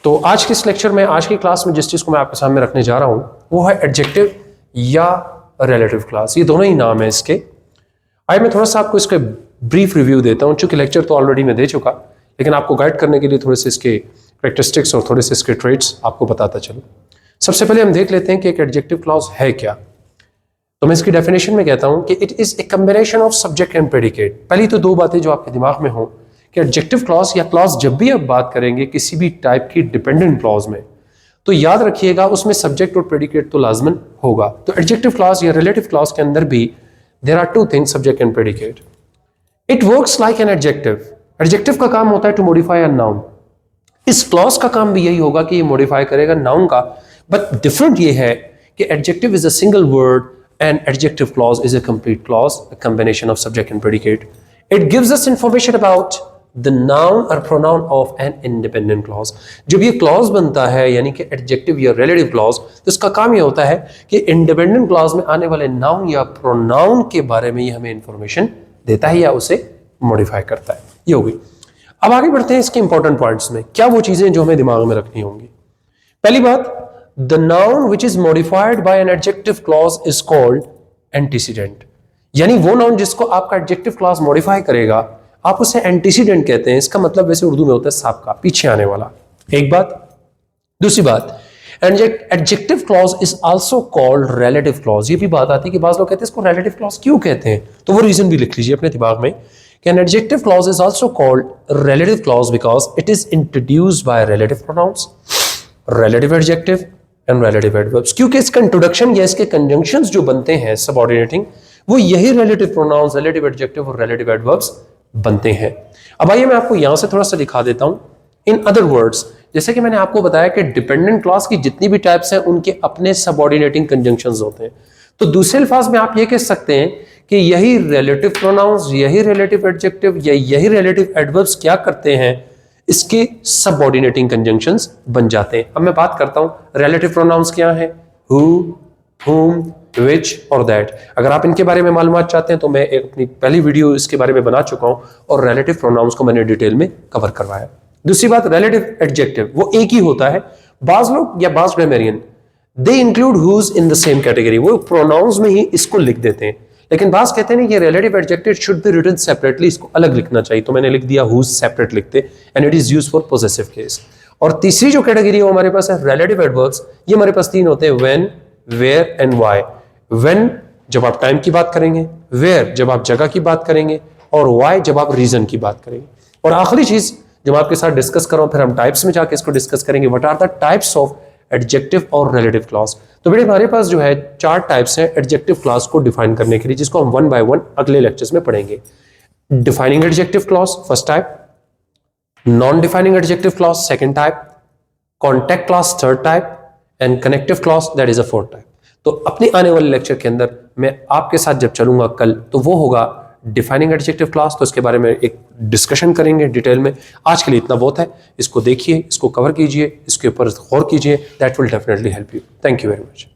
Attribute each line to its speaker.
Speaker 1: तो आज के इस लेक्चर में, आज की क्लास में जिस चीज़ को मैं आपके सामने रखने जा रहा हूँ वो है एडजेक्टिव या रिलेटिव क्लॉज। ये दोनों ही नाम है इसके। आइए मैं थोड़ा सा आपको इसका ब्रीफ रिव्यू देता हूँ, चूंकि लेक्चर तो ऑलरेडी मैं दे चुका, लेकिन आपको गाइड करने के लिए थोड़े से इसके कैरेक्टरिस्टिक्स और थोड़े से इसके ट्रेड्स आपको बताता चलूँ। सबसे पहले हम देख लेते हैं कि एक एडजेक्टिव क्लॉज है क्या। तो मैं इसकी डेफिनेशन में कहता हूँ कि it is a combination of subject and predicate. पहली तो दो बातें जो आपके दिमाग में हो कि एडजेक्टिव क्लॉज या क्लॉज जब भी आप बात करेंगे किसी भी टाइप की डिपेंडेंट क्लॉज में, तो याद रखिएगा उसमें सब्जेक्ट और प्रेडिकेट तो लाजमन होगा। तो एडजेक्टिव क्लॉज या रिलेटिव क्लॉज के अंदर भी there are two things, subject and predicate. It works like an adjective. Adjective का काम होता है टू मॉडिफाई अ नाउन। इस क्लॉज का काम भी यही होगा कि ये मॉडिफाई करेगा नाउन का, बट डिफरेंट ये है कि adjective is a single word and adjective clause is a complete clause, a combination of subject and predicate. It gives us information about the noun or pronoun of an independent clause. जब ये clause बनता है यानी कि adjective या relative clause, तो इसका काम ये होता है कि independent clause में आने वाले noun या pronoun के बारे में ये हमें information देता है या उसे modify करता है। ये होगी। अब आगे बढ़ते हैं इसके important points में, क्या वो चीजें जो हमें दिमाग में रखनी होंगी। पहली बात, the noun which is modified by an adjective clause is called antecedent। यानी वो नाउन जिसको आपका adjective clause modify करेगा आप उसे antecedent कहते हैं। इसका मतलब वैसे उर्दू में होता है साबका, पीछे आने वाला। एक बात। दूसरी बात, adjective clause is also called relative clause। ये भी बात आती है कि बाज़ लोग कहते हैं इसको relative clause क्यों कहते हैं, तो वो रीजन भी लिख लीजिए अपने दिमाग में कि an adjective clause is also called relative clause because it is introduced by relative pronouns, relative adjective and relative adverbs। क्योंकि इसका इंट्रोडक्शन या इसके कंजंक्शंस जो बनते हैं सबऑर्डिनेटिंग, वो यही relative pronouns, relative adjective और relative adverbs बनते हैं। अब आइए मैं आपको यहां से थोड़ा सा दिखा देता हूं। इन अदर वर्ड्स, जैसे कि मैंने आपको बताया कि डिपेंडेंट क्लॉज की जितनी भी टाइप्स हैं उनके अपने सबऑर्डिनेटिंग कंजंक्शंस होते हैं। तो दूसरे अल्फाज में आप ये कह सकते हैं कि यही relative pronouns, यही relative adjective या यही relative adverbs क्या करते हैं, इसके सबऑर्डिनेटिंग कंजंक्शंस बन जाते हैं। अब मैं बात करता हूं रिलेटिव प्रोनाउंस क्या है, हु, whom, which और that। अगर आप इनके बारे में मालूमात चाहते हैं तो मैं एक अपनी पहली वीडियो इसके बारे में बना चुका हूं और रिलेटिव प्रोनाउंस को मैंने डिटेल में कवर करवाया। दूसरी बात, रिलेटिव एडजेक्टिव वो एक ही होता है। बाज लोग या बाज grammarian they include who's in the same category, वो प्रोनाउंस में ही इसको लिख देते हैं, लेकिन बास कहते हैं कि relative adjective should be written separately, इसको अलग लिखना चाहिए। तो मैंने लिख दिया हुज सेपरेट लिखते, and it is used for possessive case. और तीसरी जो कैटेगरी है वो हमारे पास है रिलेटिव एडवर्ब्स। ये हमारे पास तीन होते हैं, when, where and why. When जब आप टाइम की बात करेंगे, वेयर जब आप जगह की बात करेंगे, और व्हाई जब आप रीजन की बात करेंगे। और आखिरी चीज जो मैं आपके साथ डिस्कस कर रहा हूं, फिर हम टाइप्स में जाके इसको डिस्कस करेंगे, what are the types of adjective और रिलेटिव क्लॉज। तो बेटे हमारे पास जो है चार टाइप्स हैं एडजेक्टिव क्लॉज को डिफाइन करने के लिए, जिसको हम वन बाय वन अगले लेक्चर्स में पढ़ेंगे। Defining adjective clause first type, non defining adjective clause second type, contact clause third type and connective clause that is a fourth type. तो अपने आने वाले लेक्चर के अंदर मैं आपके साथ जब चलूंगा कल, तो वो होगा डिफाइनिंग एडजेक्टिव क्लॉज। तो इसके बारे में एक डिस्कशन करेंगे डिटेल में। आज के लिए इतना बहुत है, इसको देखिए, इसको कवर कीजिए, इसके ऊपर गौर कीजिए, that will definitely help you. Thank you very much.